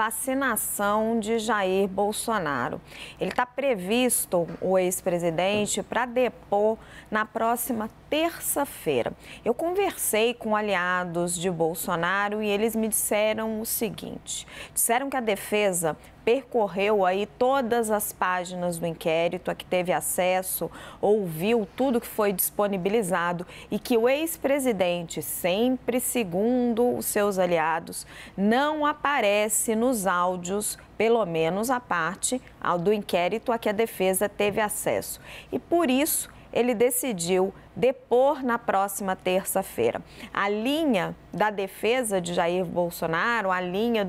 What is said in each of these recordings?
vacinação de Jair Bolsonaro. Ele está previsto, o ex-presidente, para depor na próxima terça-feira. Eu conversei com aliados de Bolsonaro e eles me disseram o seguinte: disseram que a defesa percorreu aí todas as páginas do inquérito, a que teve acesso, ouviu tudo que foi disponibilizado e que o ex-presidente, sempre segundo os seus aliados, não aparece nos áudios, pelo menos a parte do inquérito a que a defesa teve acesso. E por isso ele decidiu depor na próxima terça-feira. A linha da defesa de Jair Bolsonaro, a linha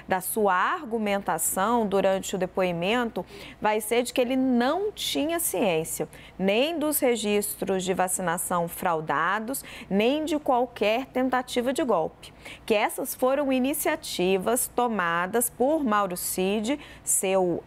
da sua argumentação durante o depoimento vai ser de que ele não tinha ciência nem dos registros de vacinação fraudados, nem de qualquer tentativa de golpe. Que essas foram iniciativas tomadas por Mauro Cid, seu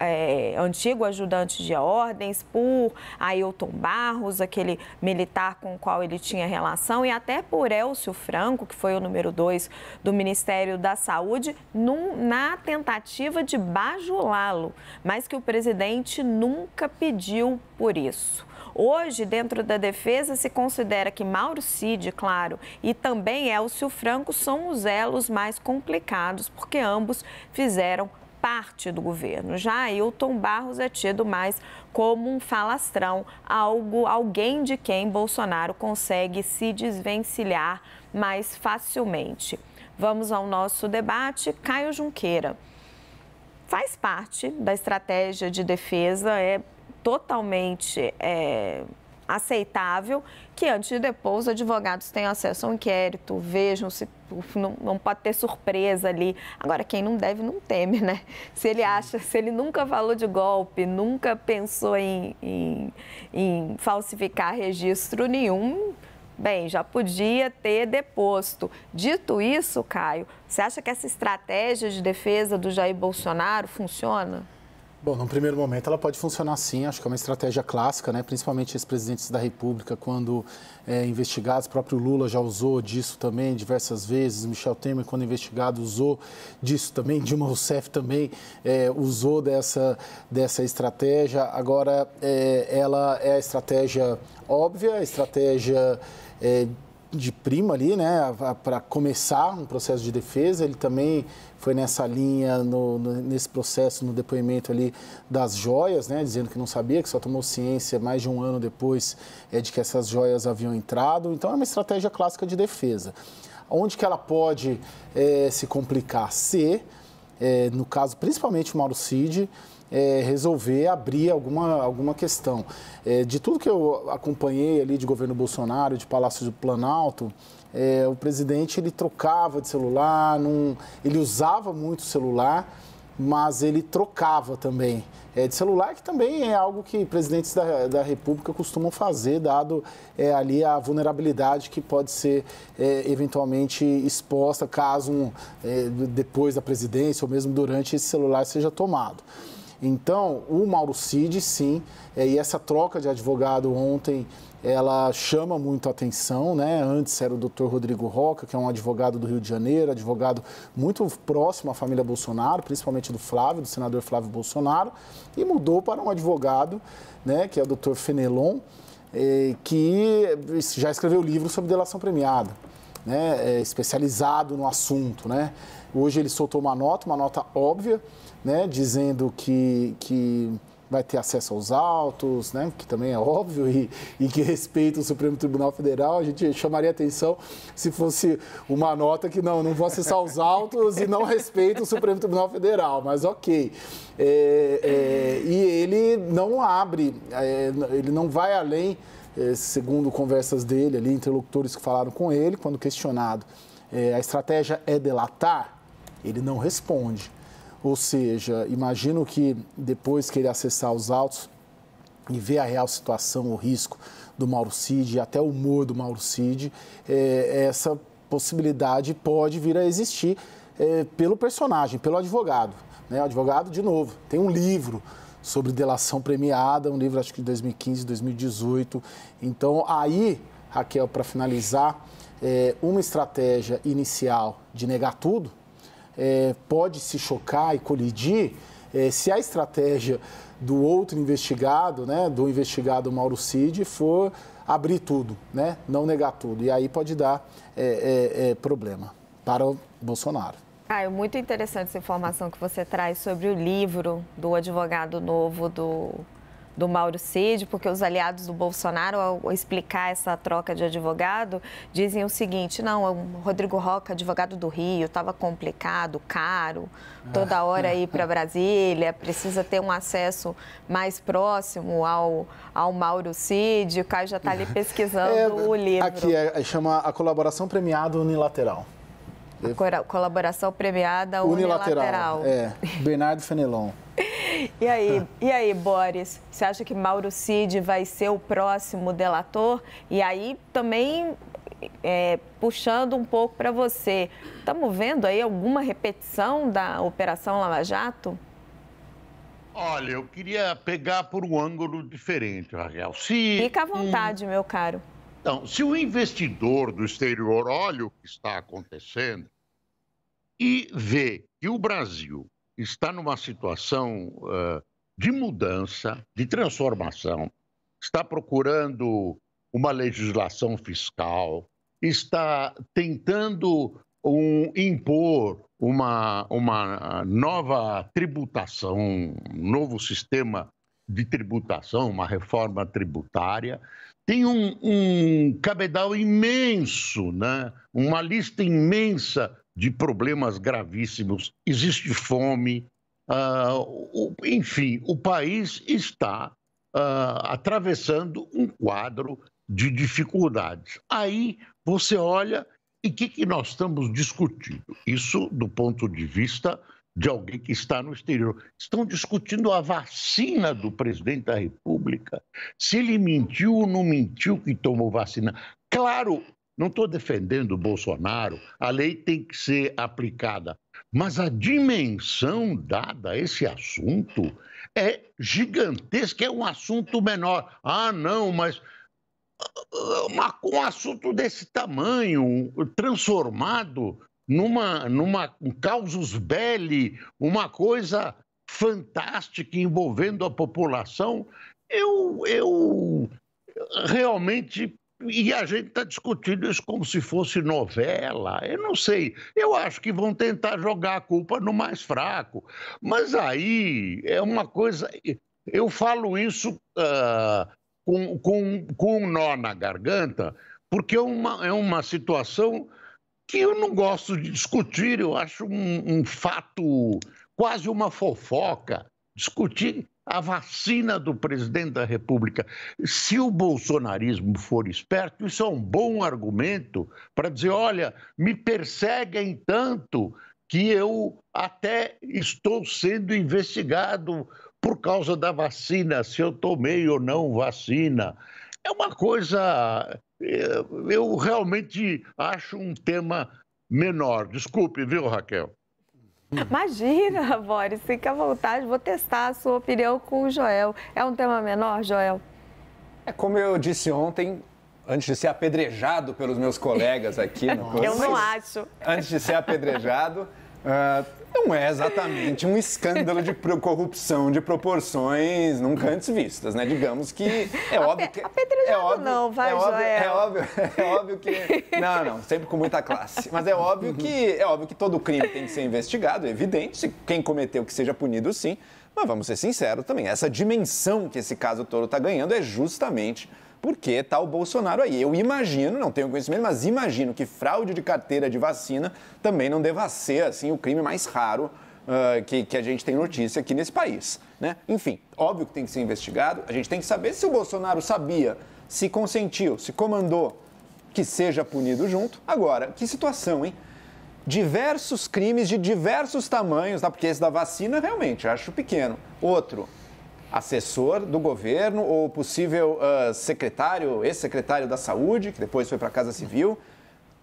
antigo ajudante de ordens, por Ailton Barros, aquele militar com o qual ele tinha relação, e até por Élcio Franco, que foi o número 2 do Ministério da Saúde, na tentativa de bajulá-lo, mas que o presidente nunca pediu por isso. Hoje, dentro da defesa, se considera que Mauro Cid, claro, e também Élcio Franco são os elos mais complicados, porque ambos fizeram parte do governo. Já Ailton Barros é tido mais como um falastrão, alguém de quem Bolsonaro consegue se desvencilhar mais facilmente. Vamos ao nosso debate. Caio Junqueira, faz parte da estratégia de defesa, é totalmente aceitável que antes de depor os advogados tenham acesso ao inquérito, vejam se não pode ter surpresa ali. Agora, quem não deve não teme, né? Se ele nunca falou de golpe, nunca pensou em falsificar registro nenhum, bem, já podia ter deposto. Dito isso, Caio, você acha que essa estratégia de defesa do Jair Bolsonaro funciona? Bom, num primeiro momento ela pode funcionar sim, acho que é uma estratégia clássica, né? Principalmente os presidentes da República, quando investigados, o próprio Lula já usou disso também diversas vezes, Michel Temer, quando investigado, usou disso também, Dilma Rousseff também usou dessa estratégia. Agora, ela é a estratégia óbvia, a estratégia de prima ali, né, para começar um processo de defesa. Ele também foi nessa linha, nesse processo, no depoimento ali das joias, né, dizendo que não sabia, que só tomou ciência mais de um ano depois de que essas joias haviam entrado. Então, é uma estratégia clássica de defesa. Onde que ela pode se complicar? Se, no caso, principalmente o Mauro Cid, resolver abrir alguma questão. De tudo que eu acompanhei ali de governo Bolsonaro, de Palácio do Planalto, o presidente ele trocava de celular, ele usava muito o celular, mas ele trocava também de celular, que também é algo que presidentes da República costumam fazer, dado ali a vulnerabilidade que pode ser eventualmente exposta caso depois da presidência ou mesmo durante esse celular seja tomado. Então, o Mauro Cid, sim, e essa troca de advogado ontem, ela chama muito a atenção, né? Antes era o doutor Rodrigo Rocha, que é um advogado do Rio de Janeiro, advogado muito próximo à família Bolsonaro, principalmente do senador Flávio Bolsonaro, e mudou para um advogado, né, que é o doutor Fenelon, que já escreveu livro sobre delação premiada, né? Especializado no assunto, né? Hoje ele soltou uma nota óbvia, né, dizendo que vai ter acesso aos autos, né, que também é óbvio, e que respeita o Supremo Tribunal Federal. A gente chamaria atenção se fosse uma nota que não vou acessar os autos e não respeita o Supremo Tribunal Federal, mas ok. E ele não abre, ele não vai além, segundo conversas dele ali, interlocutores que falaram com ele, quando questionado, a estratégia é delatar, ele não responde. Ou seja, imagino que depois que ele acessar os autos e ver a real situação, o risco do Mauro Cid e até o humor do Mauro Cid, essa possibilidade pode vir a existir pelo personagem, pelo advogado. Né? O advogado, de novo, tem um livro sobre delação premiada, um livro acho que de 2015, 2018. Então, aí, Raquel, para finalizar, uma estratégia inicial de negar tudo, pode se chocar e colidir se a estratégia do outro investigado, né, do investigado Mauro Cid, for abrir tudo, né, não negar tudo. E aí pode dar problema para o Bolsonaro. Caio, muito interessante essa informação que você traz sobre o livro do advogado novo do Mauro Cid, porque os aliados do Bolsonaro, ao explicar essa troca de advogado, dizem o seguinte: não, o Rodrigo Rocha, advogado do Rio, estava complicado, caro, toda hora ir para Brasília, precisa ter um acesso mais próximo ao Mauro Cid. O Caio já está ali pesquisando o livro. Aqui chama a colaboração premiada unilateral. Colaboração premiada unilateral. Bernardo Fenelon. E aí, Boris, você acha que Mauro Cid vai ser o próximo delator? E aí também, puxando um pouco para você, estamos vendo aí alguma repetição da Operação Lava Jato? Olha, eu queria pegar por um ângulo diferente, Raquel. Fica à vontade, meu caro. Então, se o investidor do exterior olha o que está acontecendo e vê que o Brasil está numa situação de mudança, de transformação, está procurando uma legislação fiscal, está tentando impor uma nova tributação, um novo sistema de tributação, uma reforma tributária, tem um cabedal imenso, né? Uma lista imensa de problemas gravíssimos. Existe fome, enfim, o país está atravessando um quadro de dificuldades. Aí você olha e o que nós estamos discutindo? Isso do ponto de vista de alguém que está no exterior. Estão discutindo a vacina do presidente da República. Se ele mentiu ou não mentiu que tomou vacina. Claro, não estou defendendo o Bolsonaro, a lei tem que ser aplicada, mas a dimensão dada a esse assunto é gigantesca, é um assunto menor. Ah, não, mas um assunto desse tamanho, transformado um casus belli, uma coisa fantástica envolvendo a população, eu realmente... E a gente está discutindo isso como se fosse novela. Eu não sei. Eu acho que vão tentar jogar a culpa no mais fraco. Mas aí é uma coisa... Eu falo isso com um nó na garganta, porque é uma situação que eu não gosto de discutir. Eu acho um fato, quase uma fofoca, discutir a vacina do presidente da República. Se o bolsonarismo for esperto, isso é um bom argumento para dizer, olha, me perseguem tanto que eu até estou sendo investigado por causa da vacina, se eu tomei ou não vacina. É uma coisa... Eu realmente acho um tema menor. Desculpe, viu, Raquel? Imagina, Boris, fica à vontade, vou testar a sua opinião com o Joel. É um tema menor, Joel? Como eu disse ontem, antes de ser apedrejado pelos meus colegas aqui... Eu não acho. Antes de ser apedrejado, não é exatamente um escândalo de corrupção de proporções nunca antes vistas, né? Digamos que é óbvio que... Apedrejado não, vai, Joel. É óbvio que... Não, sempre com muita classe. Mas é óbvio que todo crime tem que ser investigado, é evidente. Se quem cometeu que seja punido, sim. Mas vamos ser sinceros também, essa dimensão que esse caso todo está ganhando é justamente porque está o Bolsonaro aí. Eu imagino, não tenho conhecimento, mas imagino que fraude de carteira de vacina também não deva ser assim, o crime mais raro que a gente tem notícia aqui nesse país, né? Enfim, óbvio que tem que ser investigado, a gente tem que saber se o Bolsonaro sabia, se consentiu, se comandou que seja punido junto. Agora, que situação, hein? Diversos crimes de diversos tamanhos, tá? Porque esse da vacina, realmente, acho pequeno. Outro, assessor do governo ou possível ex-secretário da Saúde, que depois foi para a Casa Civil.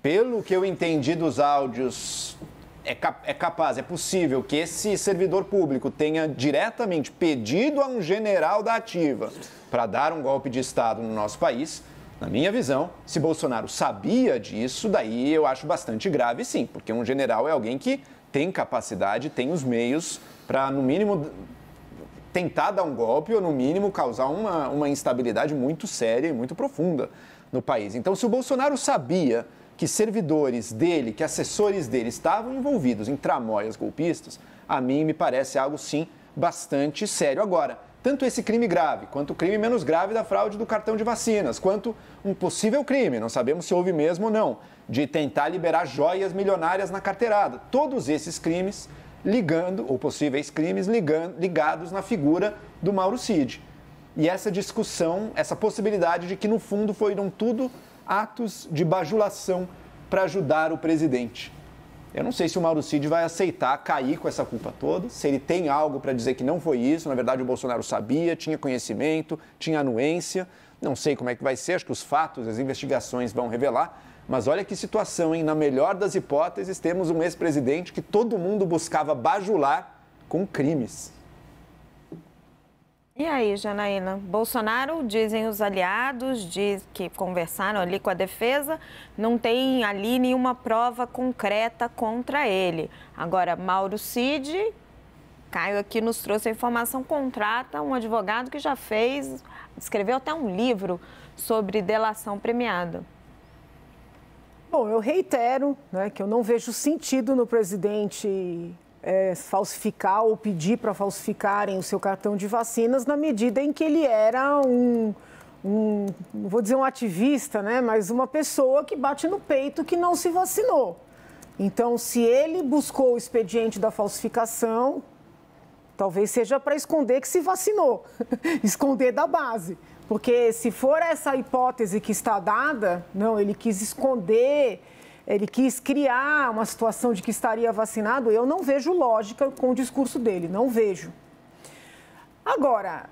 Pelo que eu entendi dos áudios, é possível que esse servidor público tenha diretamente pedido a um general da ativa para dar um golpe de Estado no nosso país. Na minha visão, se Bolsonaro sabia disso, daí eu acho bastante grave, sim, porque um general é alguém que tem capacidade, tem os meios para, no mínimo, tentar dar um golpe ou, no mínimo, causar uma instabilidade muito séria e muito profunda no país. Então, se o Bolsonaro sabia que servidores dele, que assessores dele estavam envolvidos em tramóias golpistas, a mim me parece algo, sim, bastante sério. Agora, tanto esse crime grave, quanto o crime menos grave da fraude do cartão de vacinas, quanto um possível crime, não sabemos se houve mesmo ou não, de tentar liberar joias milionárias na carteirada. Todos esses crimes ligando, ou possíveis crimes, ligados na figura do Mauro Cid. E essa discussão, essa possibilidade de que, no fundo, foram tudo atos de bajulação para ajudar o presidente. Eu não sei se o Mauro Cid vai aceitar cair com essa culpa toda, se ele tem algo para dizer que não foi isso, na verdade o Bolsonaro sabia, tinha conhecimento, tinha anuência, não sei como é que vai ser, acho que os fatos, as investigações vão revelar, mas olha que situação, hein? Na melhor das hipóteses, temos um ex-presidente que todo mundo buscava bajular com crimes. E aí, Janaína? Bolsonaro, dizem os aliados, diz que conversaram ali com a defesa, não tem ali nenhuma prova concreta contra ele. Agora, Mauro Cid, Caio aqui nos trouxe a informação, contrata um advogado que já escreveu até um livro sobre delação premiada. Bom, eu reitero, né, que eu não vejo sentido no presidente falsificar ou pedir para falsificarem o seu cartão de vacinas na medida em que ele era não vou dizer um ativista, né, mas uma pessoa que bate no peito que não se vacinou. Então, se ele buscou o expediente da falsificação, talvez seja para esconder que se vacinou, esconder da base. Porque se for essa hipótese que está dada, não, ele quis esconder, ele quis criar uma situação de que estaria vacinado, eu não vejo lógica com o discurso dele, não vejo. Agora,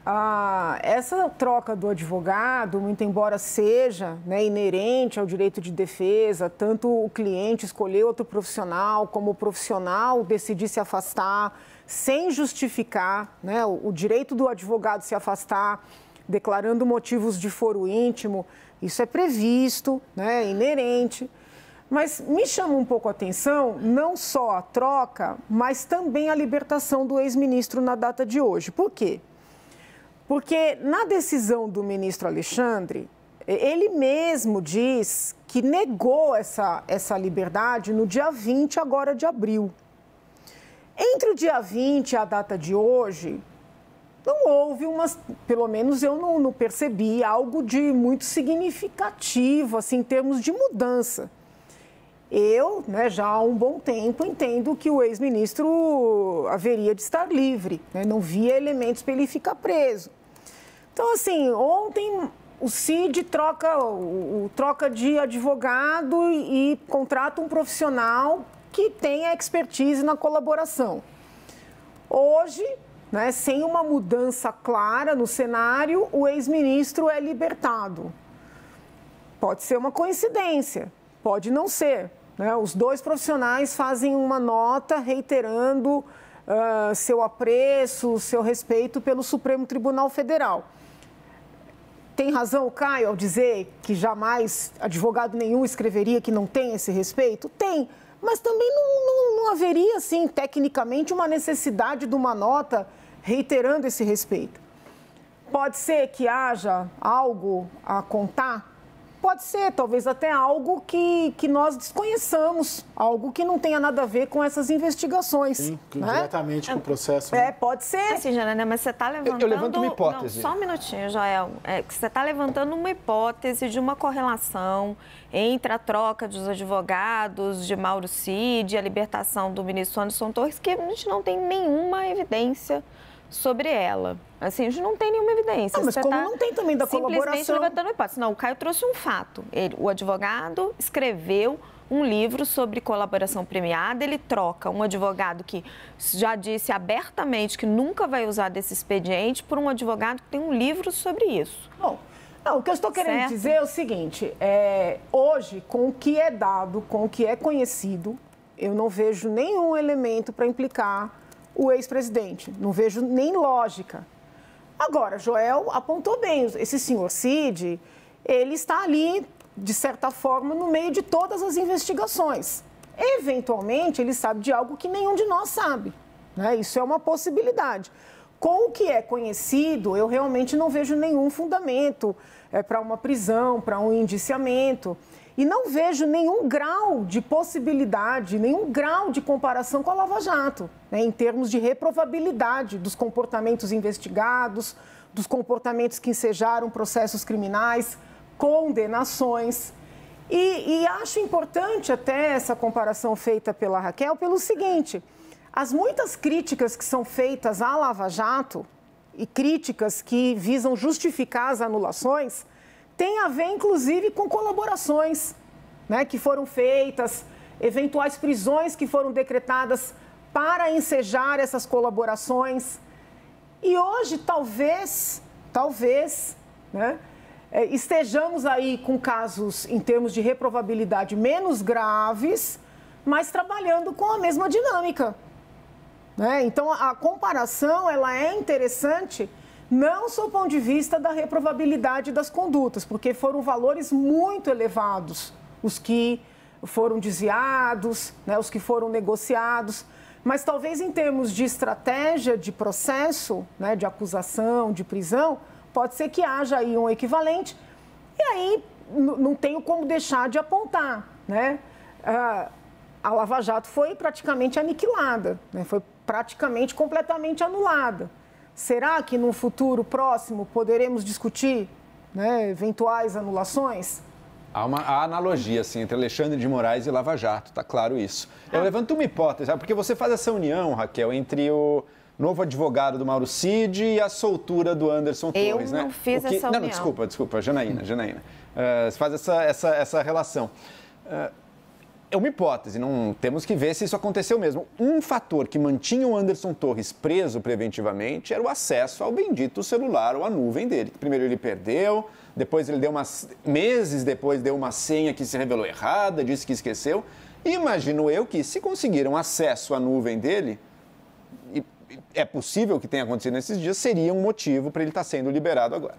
essa troca do advogado, muito embora seja, né, inerente ao direito de defesa, tanto o cliente escolher outro profissional, como o profissional decidir se afastar, sem justificar, né, o direito do advogado se afastar, declarando motivos de foro íntimo, isso é previsto, né, é inerente. Mas me chama um pouco a atenção não só a troca, mas também a libertação do ex-ministro na data de hoje. Por quê? Porque na decisão do ministro Alexandre, ele mesmo diz que negou essa liberdade no dia 20 agora de abril. Entre o dia 20 e a data de hoje, não houve pelo menos eu não percebi algo de muito significativo, assim, em termos de mudança. Eu, né, já há um bom tempo, entendo que o ex-ministro haveria de estar livre, né? Não via elementos para ele ficar preso. Então, assim, ontem o Cid troca de advogado e contrata um profissional que tenha expertise na colaboração. Hoje, né, sem uma mudança clara no cenário, o ex-ministro é libertado. Pode ser uma coincidência, pode não ser. Né? Os dois profissionais fazem uma nota reiterando seu apreço, seu respeito pelo Supremo Tribunal Federal. Tem razão o Caio ao dizer que jamais advogado nenhum escreveria que não tem esse respeito? Tem, mas também não haveria, assim, tecnicamente, uma necessidade de uma nota reiterando esse respeito. Pode ser que haja algo a contar? Pode ser, talvez até algo que nós desconheçamos, algo que não tenha nada a ver com essas investigações. Sim, né? Diretamente com o processo. Né? Pode ser. Assim, Janaína, mas você está levantando... Eu levanto uma hipótese. Não, só um minutinho, Joel. Você está levantando uma hipótese de uma correlação entre a troca dos advogados de Mauro Cid e a libertação do ministro Anderson Torres, que a gente não tem nenhuma evidência sobre ela. Assim, a gente não tem nenhuma evidência. Não, mas você como não tem também da colaboração... Simplesmente levantando hipótese. Não, o Caio trouxe um fato. O advogado escreveu um livro sobre colaboração premiada, ele troca um advogado que já disse abertamente que nunca vai usar desse expediente por um advogado que tem um livro sobre isso. Bom, não, o que eu estou querendo dizer é o seguinte, hoje, com o que é dado, com o que é conhecido, eu não vejo nenhum elemento para implicar o ex-presidente. Não vejo nem lógica. Agora, Joel apontou bem, esse senhor Cid, ele está ali, de certa forma, no meio de todas as investigações. eventualmente ele sabe de algo que nenhum de nós sabe, né? Isso é uma possibilidade. Com o que é conhecido, eu realmente não vejo nenhum fundamento para uma prisão, para um indiciamento. E não vejo nenhum grau de possibilidade, nenhum grau de comparação com a Lava Jato, né, em termos de reprovabilidade dos comportamentos investigados, dos comportamentos que ensejaram processos criminais, condenações. E acho importante até essa comparação feita pela Raquel pelo seguinte: as muitas críticas que são feitas à Lava Jato e críticas que visam justificar as anulações têm a ver, inclusive, com colaborações, né, que foram feitas, eventuais prisões que foram decretadas para ensejar essas colaborações. E hoje, talvez, né, estejamos aí com casos, em termos de reprovabilidade, menos graves, mas trabalhando com a mesma dinâmica, né? Então, a comparação ela é interessante, não sob o ponto de vista da reprovabilidade das condutas, porque foram valores muito elevados, os que foram desviados, né, os que foram negociados, mas talvez em termos de estratégia de processo, né, de acusação, de prisão, pode ser que haja aí um equivalente, e aí não tenho como deixar de apontar, né? A Lava Jato foi praticamente aniquilada, né, foi praticamente completamente anulada. Será que no futuro próximo poderemos discutir, né, eventuais anulações? Há analogia, assim, entre Alexandre de Moraes e Lava Jato, tá claro isso. Eu levanto uma hipótese, sabe? Porque você faz essa união, Raquel, entre o novo advogado do Mauro Cid e a soltura do Anderson Torres, né? Eu não fiz essa união. Não, desculpa, Janaína. Você faz essa relação. É uma hipótese, não temos que ver se isso aconteceu mesmo. Um fator que mantinha o Anderson Torres preso preventivamente era o acesso ao bendito celular ou à nuvem dele. Primeiro ele perdeu, depois ele meses depois deu uma senha que se revelou errada, disse que esqueceu. E imagino eu que se conseguiram acesso à nuvem dele, e é possível que tenha acontecido nesses dias, seria um motivo para ele estar sendo liberado agora.